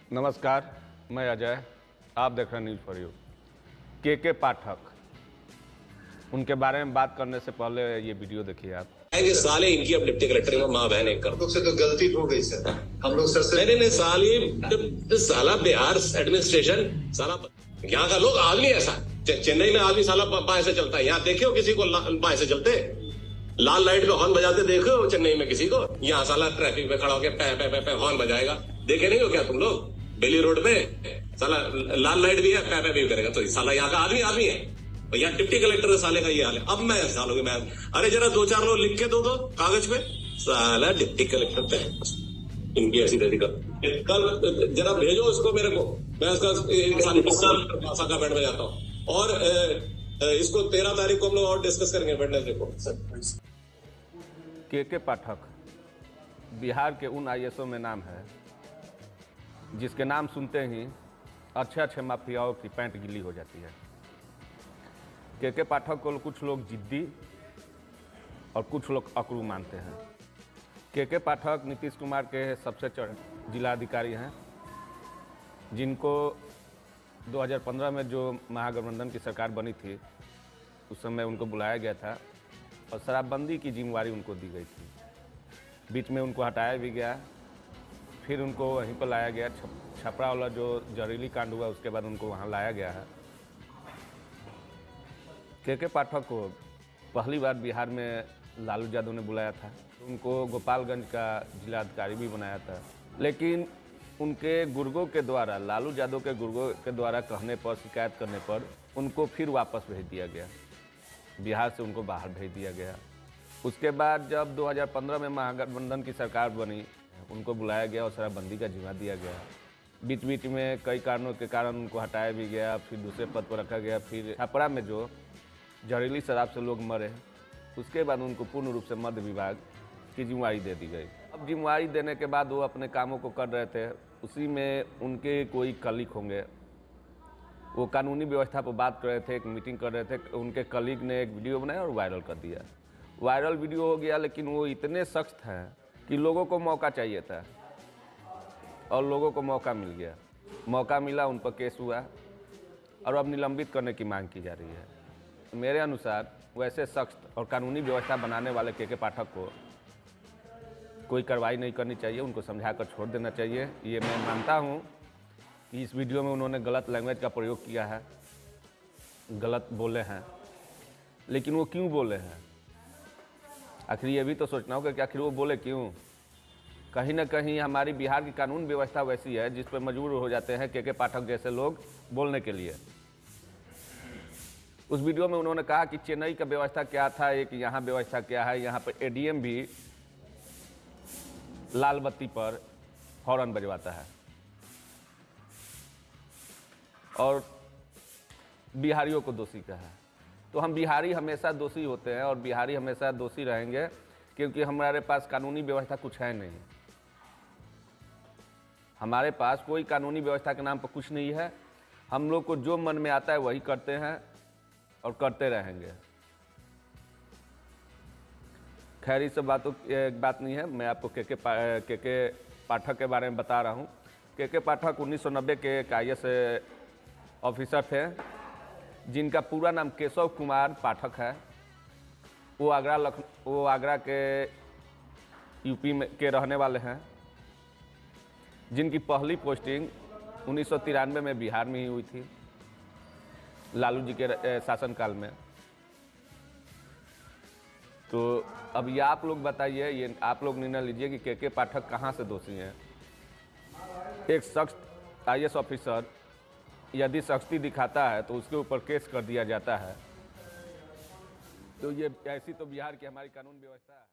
नमस्कार, मैं अजय, आप देख रहे हैं न्यूज़ फॉर यू। के पाठक, उनके बारे में बात करने से पहले ये वीडियो देखिए आप। साले इनकी अब डिप्टी कलेक्टर में माँ बहन एक कर लोग से तो गलती हो गई सर। हम लोग सर से नहीं साली साला बिहार एडमिनिस्ट्रेशन साला यहाँ का लोग आदमी ऐसा चेन्नई में आदमी साला बाएं से चलता है। यहाँ देखे हो किसी को बाएं से चलते? लाल लाइट पे हॉर्न बजाते देखे हो चेन्नई में किसी को? यहाँ साला ट्रैफिक पे खड़ा होकर पे पे पे पे हॉर्न बजाएगा, देखे नहीं हो क्या तुम लोग? बेली रोड पे साला लाल लाइट भी है, पे भी करेगा। तो साला यहाँ का आदमी आदमी है। यहाँ डिप्टी कलेक्टर साले का ये हाल है। अब मैं सालों के मैं अरे जरा 2-4 लोग लिख के दो कागज पे, साला डिप्टी कलेक्टर पे इनकी ऐसी तैसी कल जरा भेजो उसको मेरे को, मैं उसका भाषा का बैंड में जाता हूँ। और इसको 13 तारीख को हम लोग और डिस्कस करेंगे वेडनेसडे को। के पाठक बिहार के उन आईएएसओ में नाम है जिसके नाम सुनते ही अच्छे माफियाओं की पैंट गीली हो जाती है। के पाठक को कुछ लोग जिद्दी और कुछ लोग अकड़ू मानते हैं। के पाठक नीतीश कुमार के सबसे जिलाधिकारी हैं, जिनको 2015 में जो महागठबंधन की सरकार बनी थी उस समय उनको बुलाया गया था और शराबबंदी की जिम्मेवारी उनको दी गई थी। बीच में उनको हटाया भी गया, फिर उनको वहीं पर लाया गया। छपरा वाला जो जहरीली कांड हुआ उसके बाद उनको वहाँ लाया गया है। के पाठक को पहली बार बिहार में लालू यादव ने बुलाया था। उनको गोपालगंज का जिलाधिकारी भी बनाया था, लेकिन उनके गुर्गों के द्वारा, लालू यादव के गुर्गों के द्वारा कहने पर, शिकायत करने पर उनको फिर वापस भेज दिया गया। बिहार से उनको बाहर भेज दिया गया। उसके बाद जब 2015 में महागठबंधन की सरकार बनी, उनको बुलाया गया और शराबबंदी का जिम्मा दिया गया। बीच बीच में कई कारणों के कारण उनको हटाया भी गया, फिर दूसरे पद पर रखा गया। फिर छपरा में जो जहरीली शराब से लोग मरे, उसके बाद उनको पूर्ण रूप से मद्य विभाग की जिम्मेवारी दे दी गई। अब जिम्मेवारी देने के बाद वो अपने कामों को कर रहे थे, उसी में उनके कोई कलीग होंगे, वो कानूनी व्यवस्था पर बात कर रहे थे, एक मीटिंग कर रहे थे। उनके कलीग ने एक वीडियो बनाया और वायरल कर दिया। वायरल वीडियो हो गया, लेकिन वो इतने सख्त हैं कि लोगों को मौका चाहिए था और लोगों को मौका मिल गया। मौका मिला, उन पर केस हुआ और अब निलंबित करने की मांग की जा रही है। मेरे अनुसार वैसे सख्त और कानूनी व्यवस्था बनाने वाले के पाठक को कोई कार्रवाई नहीं करनी चाहिए, उनको समझाकर छोड़ देना चाहिए। ये मैं मानता हूँ कि इस वीडियो में उन्होंने गलत लैंग्वेज का प्रयोग किया है, गलत बोले हैं, लेकिन वो क्यों बोले हैं? आखिर ये भी तो सोचना होगा कि आखिर वो बोले क्यों। कहीं ना कहीं हमारी बिहार की कानून व्यवस्था वैसी है जिस पर मजबूर हो जाते हैं के पाठक जैसे लोग बोलने के लिए। उस वीडियो में उन्होंने कहा कि चेन्नई का व्यवस्था क्या था, एक यहाँ व्यवस्था क्या है। यहाँ पर एडीएम भी लाल बत्ती पर हॉर्न बजवाता है और बिहारियों को दोषी कहा। तो हम बिहारी हमेशा दोषी होते हैं और बिहारी हमेशा दोषी रहेंगे, क्योंकि हमारे पास कानूनी व्यवस्था कुछ है नहीं। हमारे पास कोई कानूनी व्यवस्था के नाम पर कुछ नहीं है। हम लोग को जो मन में आता है वही करते हैं और करते रहेंगे। खैर, इस सब बातों की बात नहीं है। मैं आपको के पाठक के बारे में बता रहा हूँ। के पाठक 1990 के एक आईएएस ऑफिसर थे, जिनका पूरा नाम केशव कुमार पाठक है। वो आगरा के यूपी में के रहने वाले हैं, जिनकी पहली पोस्टिंग 1993 में बिहार में ही हुई थी, लालू जी के शासनकाल में। तो अब ये आप लोग बताइए, ये आप लोग निर्णय लीजिए कि के पाठक कहाँ से दोषी हैं। एक सख्त आईएएस ऑफिसर यदि सख्ती दिखाता है तो उसके ऊपर केस कर दिया जाता है। तो ये ऐसी तो बिहार की हमारी कानून व्यवस्था है।